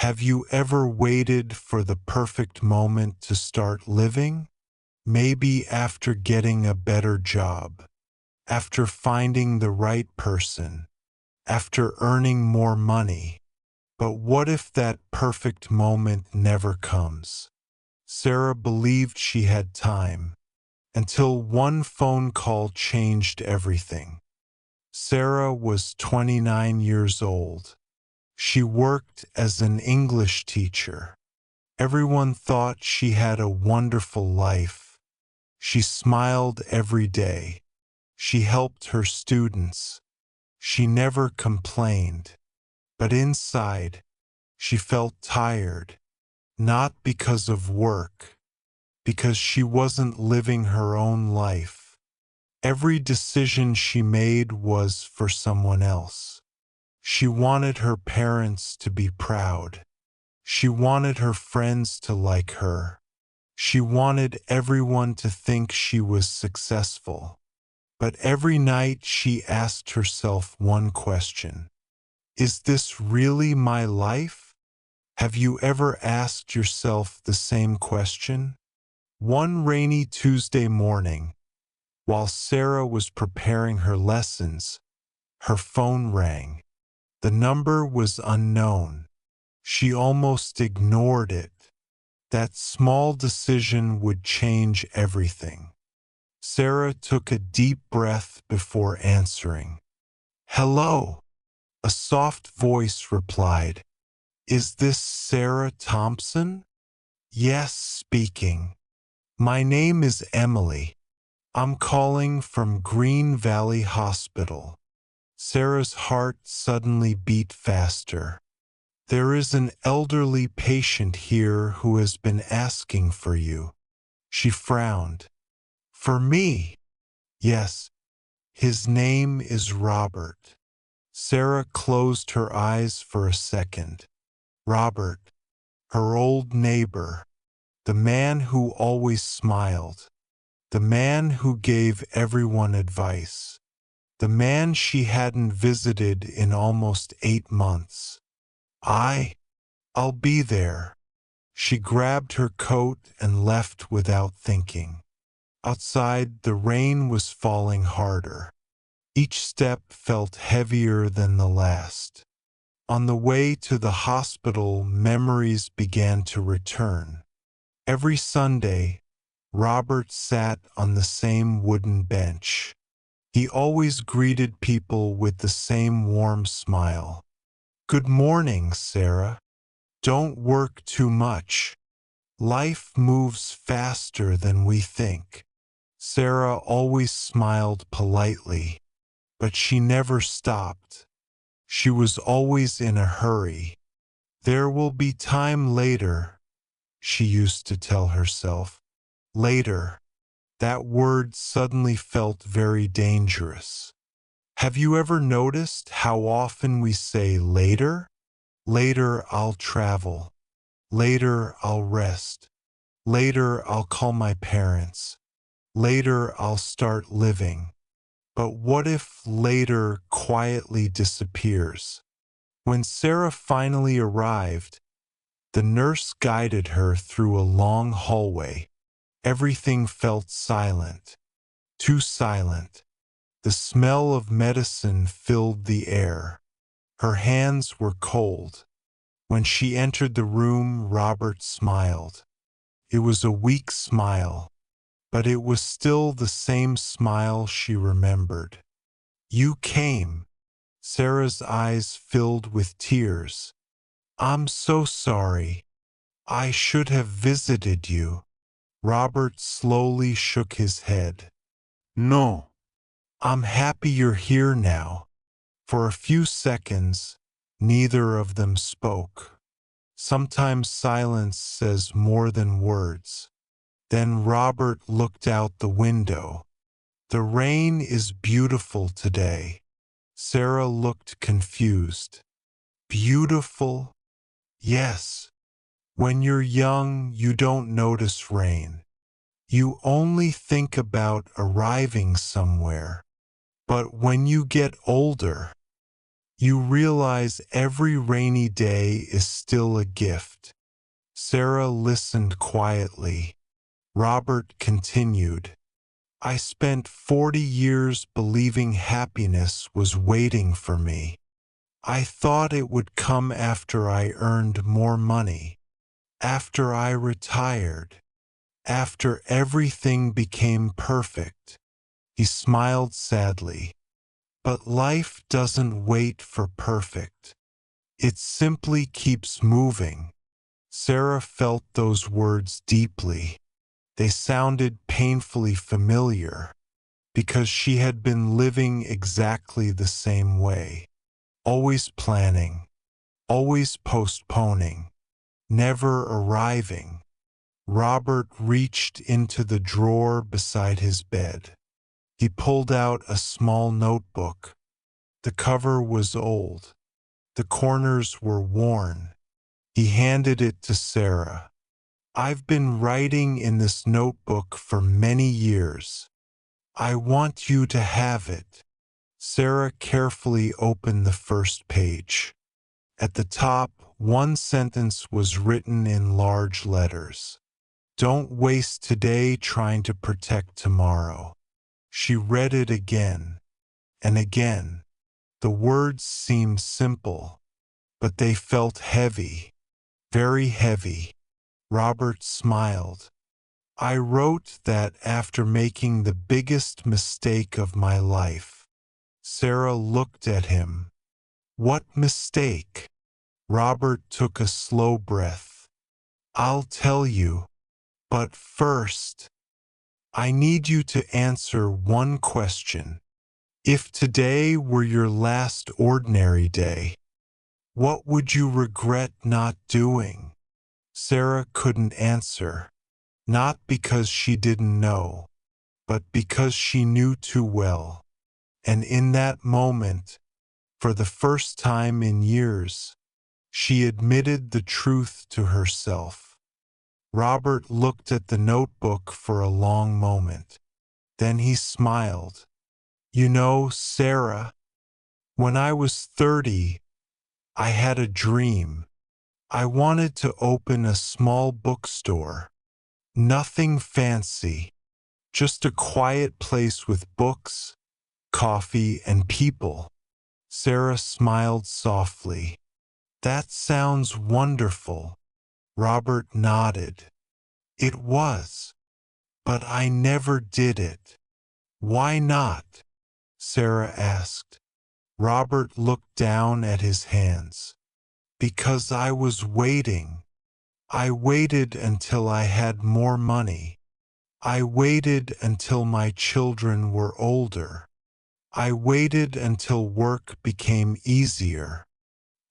Have you ever waited for the perfect moment to start living? Maybe after getting a better job, after finding the right person, after earning more money. But what if that perfect moment never comes? Sarah believed she had time, until one phone call changed everything. Sarah was 29 years old. She worked as an English teacher. Everyone thought she had a wonderful life. She smiled every day. She helped her students. She never complained. But inside, she felt tired, not because of work, because she wasn't living her own life. Every decision she made was for someone else. She wanted her parents to be proud. She wanted her friends to like her. She wanted everyone to think she was successful. But every night she asked herself one question: is this really my life? Have you ever asked yourself the same question? One rainy Tuesday morning, while Sarah was preparing her lessons, her phone rang. The number was unknown. She almost ignored it. That small decision would change everything. Sarah took a deep breath before answering. "Hello," a soft voice replied. "Is this Sarah Thompson?" "Yes, speaking. My name is Emily. I'm calling from Green Valley Hospital." Sarah's heart suddenly beat faster. "There is an elderly patient here who has been asking for you." She frowned. "For me?" "Yes. His name is Robert." Sarah closed her eyes for a second. Robert, her old neighbor, the man who always smiled, the man who gave everyone advice, the man she hadn't visited in almost 8 months. I'll be there." She grabbed her coat and left without thinking. Outside, the rain was falling harder. Each step felt heavier than the last. On the way to the hospital, memories began to return. Every Sunday, Robert sat on the same wooden bench. He always greeted people with the same warm smile. "Good morning, Sarah. Don't work too much. Life moves faster than we think." Sarah always smiled politely, but she never stopped. She was always in a hurry. "There will be time later," she used to tell herself. Later. That word suddenly felt very dangerous. Have you ever noticed how often we say later? Later I'll travel. Later I'll rest. Later I'll call my parents. Later I'll start living. But what if later quietly disappears? When Sarah finally arrived, the nurse guided her through a long hallway. Everything felt silent, too silent. The smell of medicine filled the air. Her hands were cold. When she entered the room, Robert smiled. It was a weak smile, but it was still the same smile she remembered. "You came." Sarah's eyes filled with tears. "I'm so sorry. I should have visited you." Robert slowly shook his head. "No. I'm happy you're here now." For a few seconds, neither of them spoke. Sometimes silence says more than words. Then Robert looked out the window. "The rain is beautiful today." Sarah looked confused. "Beautiful?" "Yes. When you're young, you don't notice rain. You only think about arriving somewhere. But when you get older, You realize every rainy day is still a gift. Sarah listened quietly. Robert continued, I spent 40 years believing happiness was waiting for me. I thought it would come after I earned more money, after I retired, after everything became perfect. He smiled sadly. But life doesn't wait for perfect. It simply keeps moving. Sarah felt those words deeply. They sounded painfully familiar because she had been living exactly the same way. Always planning, always postponing, never arriving. Robert reached into the drawer beside his bed. He pulled out a small notebook. The cover was old. The corners were worn. He handed it to Sarah. I've been writing in this notebook for many years. I want you to have it. Sarah carefully opened the first page. At the top, one sentence was written in large letters. Don't waste today trying to protect tomorrow. She read it again and again. The words seemed simple, but they felt heavy, very heavy. Robert smiled. I wrote that after making the biggest mistake of my life. Sarah looked at him. What mistake? Robert took a slow breath. I'll tell you, but first, I need you to answer one question. If today were your last ordinary day, what would you regret not doing? Sarah couldn't answer, not because she didn't know, but because she knew too well. And in that moment, for the first time in years, she admitted the truth to herself. Robert looked at the notebook for a long moment. Then he smiled. You know, Sarah, when I was 30, I had a dream. I wanted to open a small bookstore. Nothing fancy, just a quiet place with books, coffee, and people. Sarah smiled softly. That sounds wonderful. Robert nodded. It was, but I never did it. Why not? Sarah asked. Robert looked down at his hands. Because I was waiting. I waited until I had more money. I waited until my children were older. I waited until work became easier.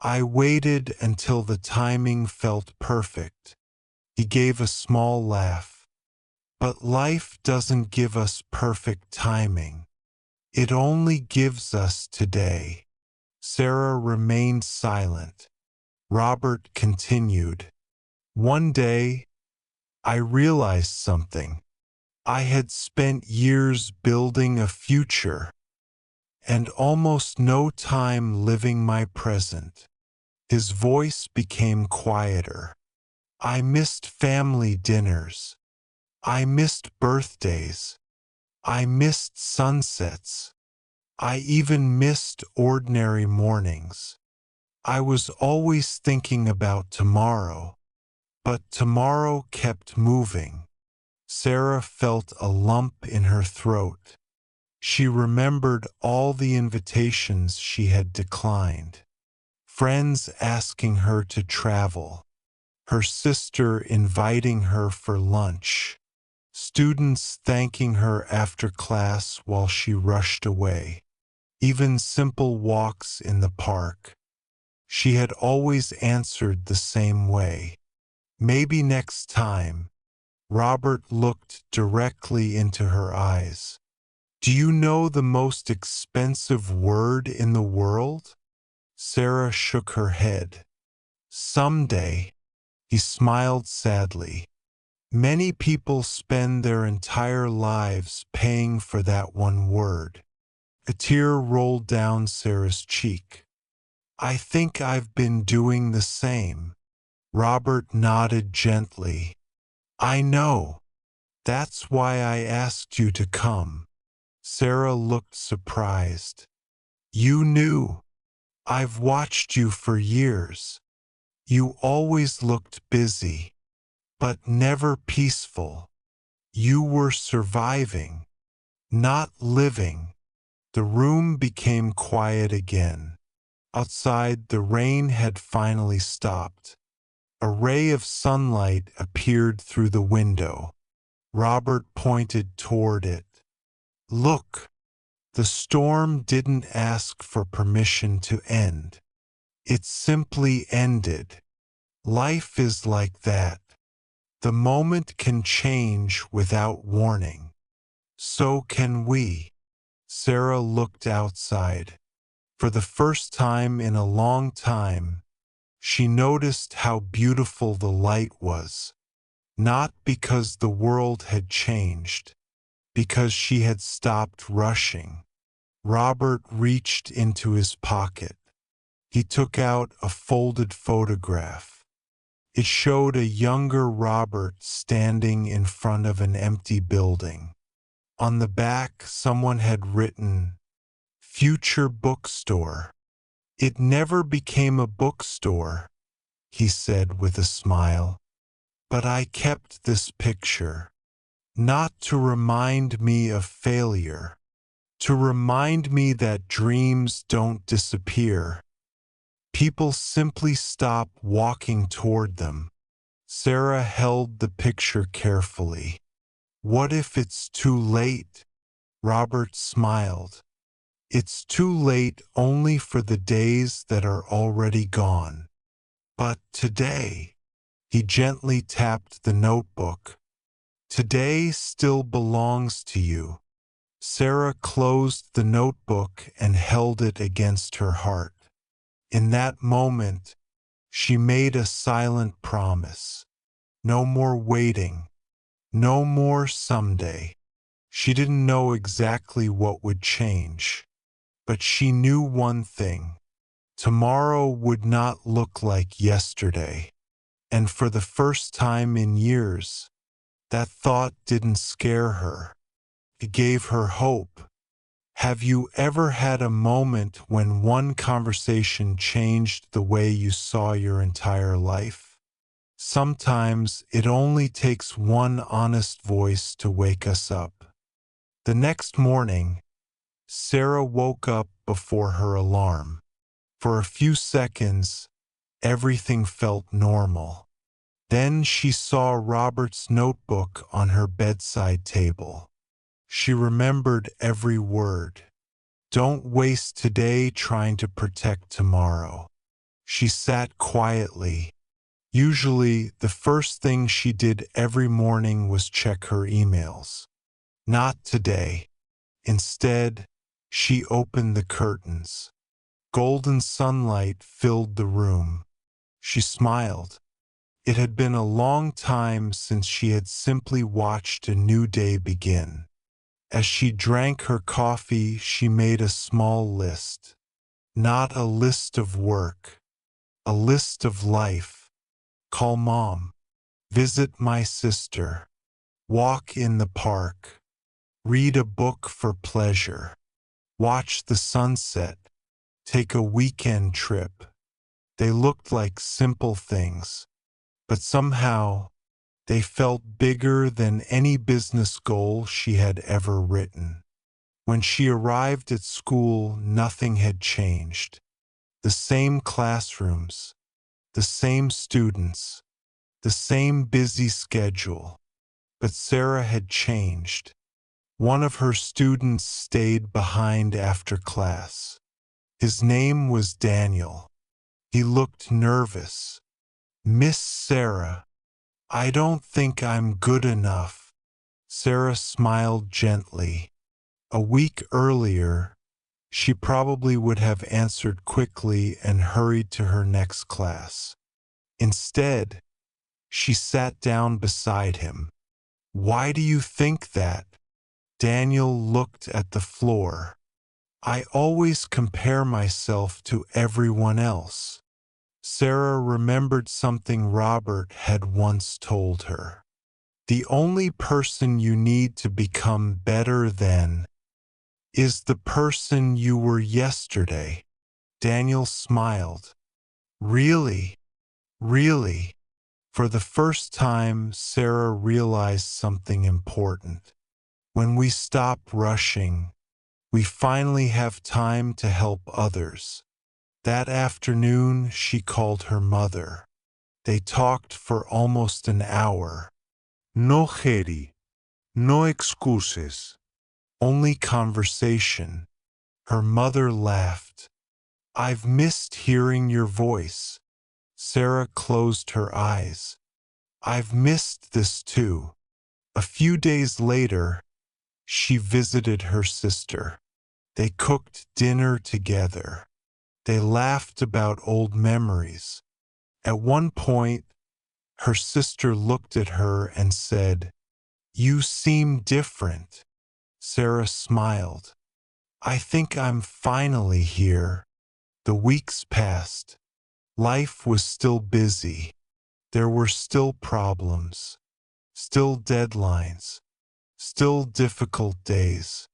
I waited until the timing felt perfect. He gave a small laugh. But life doesn't give us perfect timing. It only gives us today. Sarah remained silent. Robert continued. One day, I realized something. I had spent years building a future and almost no time living my present. His voice became quieter. I missed family dinners. I missed birthdays. I missed sunsets. I even missed ordinary mornings. I was always thinking about tomorrow, but tomorrow kept moving. Sarah felt a lump in her throat. She remembered all the invitations she had declined. Friends asking her to travel. Her sister inviting her for lunch. Students thanking her after class while she rushed away. Even simple walks in the park. She had always answered the same way. Maybe next time. Robert looked directly into her eyes. Do you know the most expensive word in the world? Sarah shook her head. Someday. He smiled sadly. Many people spend their entire lives paying for that one word. A tear rolled down Sarah's cheek. I think I've been doing the same. Robert nodded gently. I know. That's why I asked you to come. Sarah looked surprised. You knew. I've watched you for years. You always looked busy, but never peaceful. You were surviving, not living. The room became quiet again. Outside, the rain had finally stopped. A ray of sunlight appeared through the window. Robert pointed toward it. Look, the storm didn't ask for permission to end. It simply ended. Life is like that. The moment can change without warning. So can we. Sarah looked outside. For the first time in a long time, she noticed how beautiful the light was. Not because the world had changed, because she had stopped rushing. Robert reached into his pocket. He took out a folded photograph. It showed a younger Robert standing in front of an empty building. On the back, someone had written, "Future Bookstore." It never became a bookstore, he said with a smile. But I kept this picture, not to remind me of failure, to remind me that dreams don't disappear. People simply stop walking toward them. Sarah held the picture carefully. What if it's too late? Robert smiled. It's too late only for the days that are already gone. But today, he gently tapped the notebook. Today still belongs to you. Sarah closed the notebook and held it against her heart. In that moment, she made a silent promise. No more waiting. No more someday. She didn't know exactly what would change. But she knew one thing. Tomorrow would not look like yesterday. And for the first time in years, that thought didn't scare her. It gave her hope. Have you ever had a moment when one conversation changed the way you saw your entire life? Sometimes it only takes one honest voice to wake us up. The next morning, Sarah woke up before her alarm. For a few seconds, everything felt normal. Then she saw Robert's notebook on her bedside table. She remembered every word. Don't waste today trying to protect tomorrow. She sat quietly. Usually, the first thing she did every morning was check her emails. Not today. Instead, she opened the curtains. Golden sunlight filled the room. She smiled. It had been a long time since she had simply watched a new day begin. As she drank her coffee, she made a small list. Not a list of work, a list of life. Call mom. Visit my sister. Walk in the park. Read a book for pleasure. Watch the sunset. Take a weekend trip. They looked like simple things, but somehow they felt bigger than any business goal she had ever written. When she arrived at school, nothing had changed. The same classrooms, the same students, the same busy schedule. But Sarah had changed. One of her students stayed behind after class. His name was Daniel. He looked nervous. Miss Sarah, I don't think I'm good enough. Sarah smiled gently. A week earlier, she probably would have answered quickly and hurried to her next class. Instead, she sat down beside him. Why do you think that? Daniel looked at the floor. I always compare myself to everyone else. Sarah remembered something Robert had once told her. The only person you need to become better than is the person you were yesterday. Daniel smiled. Really? Really? For the first time, Sarah realized something important. When we stop rushing, we finally have time to help others. That afternoon, she called her mother. They talked for almost an hour. No Jerry, no excuses, only conversation. Her mother laughed. I've missed hearing your voice. Sarah closed her eyes. I've missed this too. A few days later, she visited her sister. They cooked dinner together. They laughed about old memories. At one point, her sister looked at her and said, "You seem different." Sarah smiled. I think I'm finally here. The weeks passed. Life was still busy. There were still problems, still deadlines, still difficult days.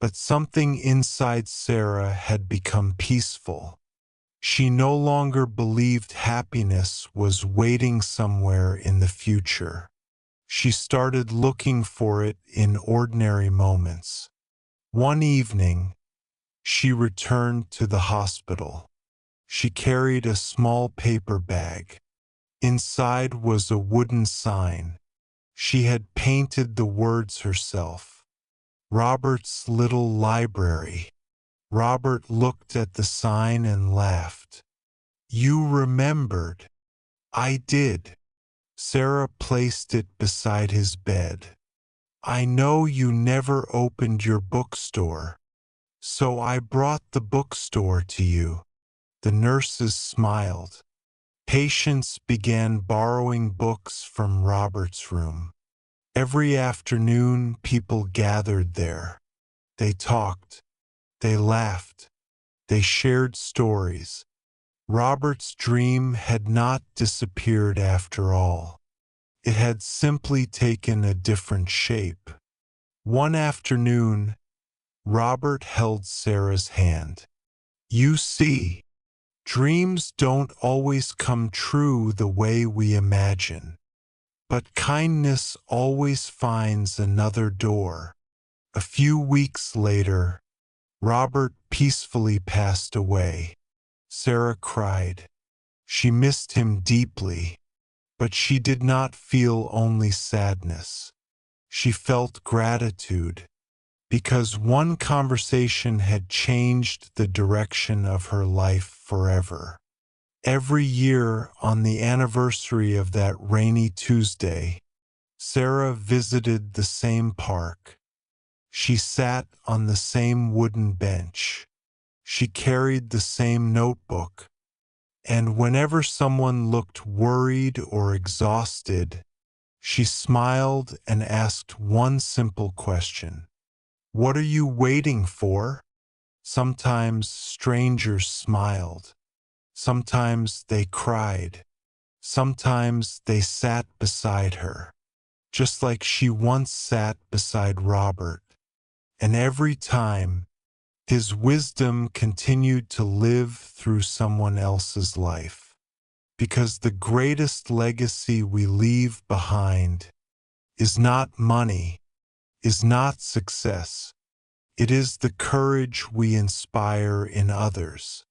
But something inside Sarah had become peaceful. She no longer believed happiness was waiting somewhere in the future. She started looking for it in ordinary moments. One evening, she returned to the hospital. She carried a small paper bag. Inside was a wooden sign. She had painted the words herself. Robert's little library. Robert looked at the sign and laughed. You remembered. I did. Sarah placed it beside his bed. I know you never opened your bookstore, so I brought the bookstore to you. The nurses smiled. Patients began borrowing books from Robert's room. Every afternoon, people gathered there. They talked. They laughed. They shared stories. Robert's dream had not disappeared after all. It had simply taken a different shape. One afternoon, Robert held Sarah's hand. You see, dreams don't always come true the way we imagine, but kindness always finds another door. A few weeks later, Robert peacefully passed away. Sarah cried. She missed him deeply, but she did not feel only sadness. She felt gratitude, because one conversation had changed the direction of her life forever. Every year, on the anniversary of that rainy Tuesday, Sarah visited the same park. She sat on the same wooden bench. She carried the same notebook. And whenever someone looked worried or exhausted, she smiled and asked one simple question. What are you waiting for? Sometimes strangers smiled. Sometimes they cried. Sometimes they sat beside her, just like she once sat beside Robert. And every time, his wisdom continued to live through someone else's life. Because the greatest legacy we leave behind is not money, is not success. It is the courage we inspire in others.